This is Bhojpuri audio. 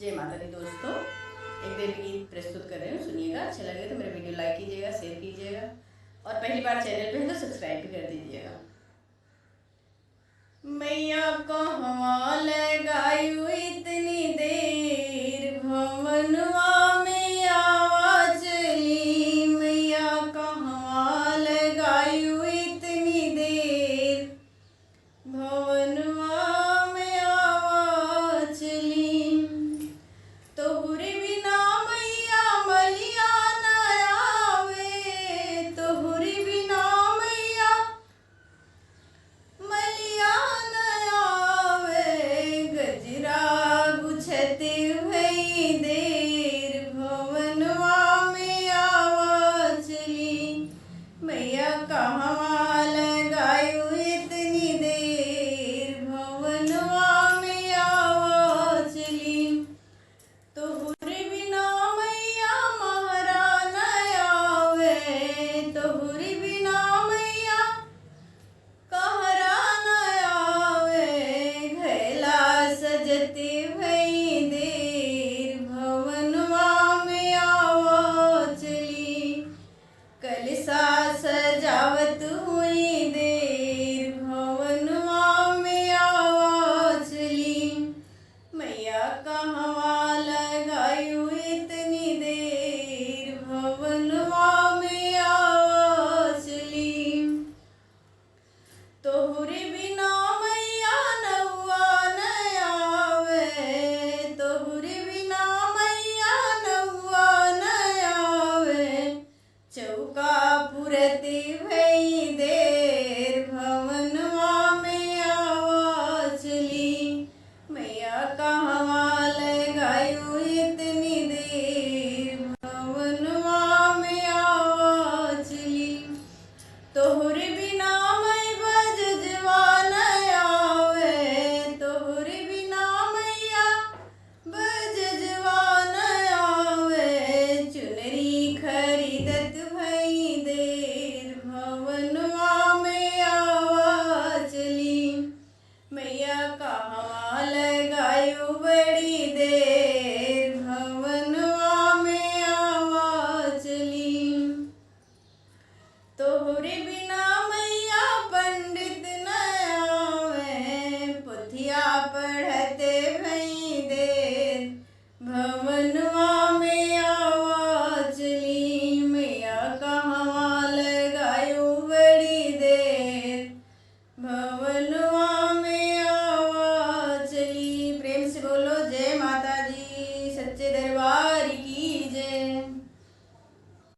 जय माता दी दोस्तों, एक देवी गीत प्रस्तुत कर रही हूँ, सुनिएगा। अच्छा लगे तो मेरे वीडियो लाइक कीजिएगा, शेयर कीजिएगा और पहली बार चैनल पे है तो सब्सक्राइब भी कर दीजिएगा। मैया कहवा लगायू इतनी देर, भवनवा में आवाज ली। मैया कहवा लगायू इतनी देर, भवनवा में आवाज ली। तोहरे बिना मैया मलिया न आवे, तोहरे बिना मैया मलिया न आवे। गजरा गुछते भई देर, भवनवा में आवाज ली। मैया कहवा लगायू इतनी देर, भवनवा में आवाज ली। तोहरे बिना मैया महरा न आवे, तोहरे बिना मैया कहरा न आवे। घैला सजते भई देर, भवनवा में आवाज ली। कलसा सजावत हुई देर, भवनवा में आवाज ली। मैया कहवा